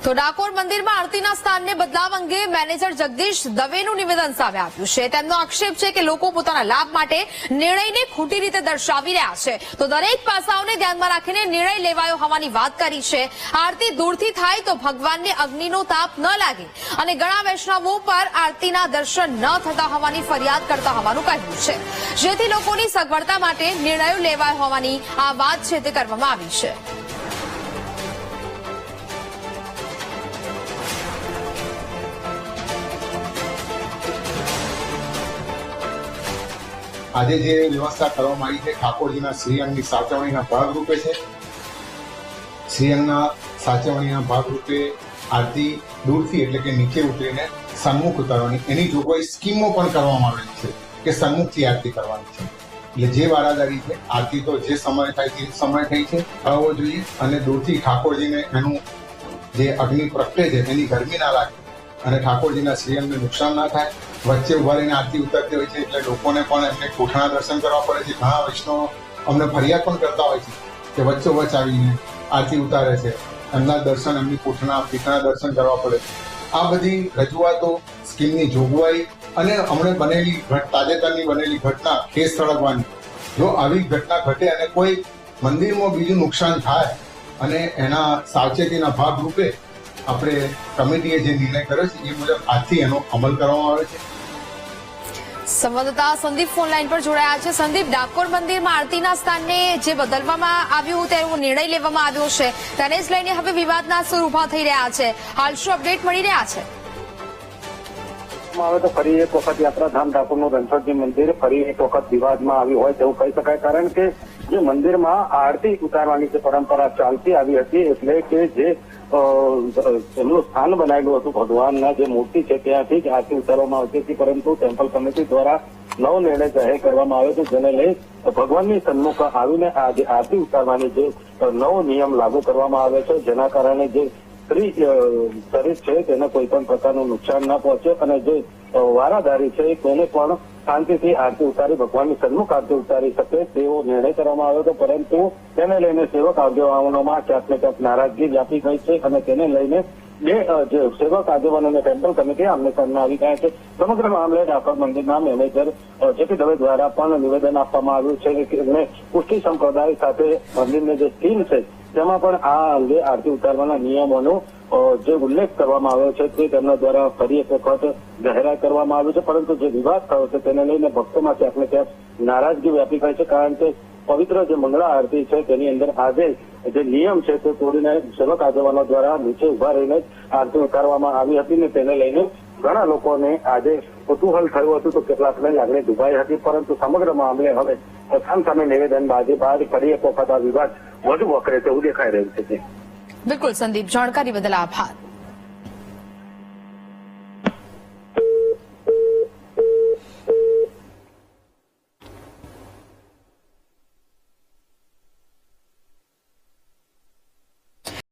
તો ડાકોર મંદિરમાં આરતીના સ્થાનને બદલાવ અંગે મેનેજર જગદીશ દવેનું નિવેદન સામે આવ્યું છે। તેમનો આક્ષેપ છે કે લોકો પોતાના લાભ માટે નિર્ણયને ખોટી રીતે દર્શાવી રહ્યા છે, તો દરેક પાસાઓને ધ્યાનમાં રાખીને નિર્ણય લેવાયો હોવાની વાત કરી છે। આરતી દૂરથી થાય તો ભગવાનને અગ્નિનો તાપ ન લાગે અને ઘણા વૈષ્ણવો પર આરતીના દર્શન ન થતા હોવાની ફરિયાદ કરતા હોવાનું કહ્યું છે, જેથી લોકોની સગવડતા માટે નિર્ણયો લેવાયો હોવાની આ વાત છે તે કરવામાં આવી છે। આજે જે વ્યવસ્થા કરવામાં આવી છે ઠાકોરજીના શ્રીઅંગની સાચવણીના ભાગરૂપે છે। શ્રીઅંગના સાચવણીના ભાગરૂપે આરતી દૂરથી એટલે કે નીચે ઉતરીને સન્મુખ ઉતારવાની એની જોગવાઈ સ્કીમો પણ કરવામાં આવેલી છે કે સન્મુખથી આરતી કરવાની છે। એટલે જે વારાદારી છે આરતી તો જે સમય થાય તે સમય થઈ છે થવો જોઈએ અને દૂરથી ઠાકોરજીને એનું જે અગ્નિ પ્રગટે છે એની ગરમી ના લાગે અને ઠાકોરજીના શ્રીઅંગને નુકસાન ના થાય। વચ્ચે ઉભા રહીને આરતી ઉતરતી હોય છે એટલે લોકોને પણ એમને કોઠાના દર્શન કરવા પડે છે। ઘણા વૈષ્ણવો અમને ફરિયાદ પણ કરતા હોય છે કે વચ્ચોવચ્ચ આવીને આરતી ઉતારે છે, એમના દર્શન એમની કોઠાના પીઠના દર્શન કરવા પડે છે। આ બધી રજૂઆતો સ્કીમની જોગવાઈ અને હમણે બનેલી તાજેતરની બનેલી ઘટના કેસ સળગવાની, જો આવી ઘટના ઘટે અને કોઈ મંદિરમાં બીજું નુકસાન થાય અને એના સાવચેતીના ભાગરૂપે આપણે કમિટીએ જે નિર્ણય કર્યો છે એ મુજબ આજથી એનો અમલ કરવામાં આવે છે। સંવાદદાતા સંદીપ ફોન લાઈન પર જોડાયા છે। સંદીપ, ડાકોર મંદિરમાં આરતીના સ્થાનને જે બદલવામાં આવ્યું તેવો નિર્ણય લેવામાં આવ્યો છે, તેને જ લઈને હવે વિવાદના સૂર ઉભા થઈ રહ્યા છે। હાલ શું અપડેટ મળી રહ્યા છે? આવે તો ફરી એક વખત યાત્રાધામ ડાકોરનું રણછોડજી મંદિર ફરી એક વખત વિવાદમાં આવ્યું હોય તેવું કહી શકાય, કારણ કે જે મંદિરમાં આરતી ઉતારવાની જે પરંપરા ચાલતી આવી હતી એટલે કે જે એમનું સ્થાન બનાવેલું હતું ભગવાનના જે મૂર્તિ છે ત્યાંથી જ આરતી ઉતારવામાં આવતી હતી, પરંતુ ટેમ્પલ કમિટી દ્વારા નવો નિર્ણય જાહેર કરવામાં આવ્યો છે, જેને લઈ ભગવાનની સન્મુખ આવીને આ જે આરતી ઉતારવાની જે નવો નિયમ લાગુ કરવામાં આવે છે, જેના કારણે જે સ્ત્રી શરીર છે તેને કોઈ પણ પ્રકારનું નુકસાન ના પહોંચે અને જે વારાદારી છે તેને પણ શાંતિથી આરતી ઉતારી ભગવાનની સન્મુખ આરતી ઉતારી શકે તેવો નિર્ણય કરવામાં આવ્યો હતો, પરંતુ તેને લઈને સેવક આગેવાનોમાં ક્યાંક ને ક્યાંક નારાજગી વ્યાપી ગઈ છે અને તેને લઈને જે સેવક આગેવાનો અને ટેમ્પલ કમિટી આમને સામે આવી ગયા છે। સમગ્ર મામલે ડાકોર મંદિરના મેનેજર જેપી દવે દ્વારા પણ નિવેદન આપવામાં આવ્યું છે કે એમણે પુષ્ટિ સંપ્રદાય સાથે મંદિરની જે સ્કીમ છે તેમાં પણ આ અંગે આરતી ઉતારવાના નિયમોનો જે ઉલ્લેખ કરવામાં આવ્યો છે તે તેમના દ્વારા ફરી એક વખત જાહેરાત કરવામાં આવ્યું છે, પરંતુ જે વિવાદ થયો છે તેને લઈને ભક્તોમાં ક્યાંક ને ક્યાંક નારાજગી વ્યાપી ગઈ છે, કારણ કે પવિત્ર જે મંગળા આરતી છે તેની અંદર આજે જે નિયમ છે તે તોડીને સેવક આગેવાનો દ્વારા નીચે ઉભા રહીને આરતી ઉતારવામાં આવી હતી ને તેને લઈને ઘણા લોકોને આજે કુતૂહલ થયું હતું તો કેટલાકને લાગણી દુભાઈ હતી, પરંતુ સમગ્ર મામલે હવે સામે નિવેદન બાદ ફરી એક વખત આ વિવાદ વધુ વકરે તેવું દેખાઈ રહ્યું છે। બિલકુલ સંદીપ, જાણકારી બદલ આભાર।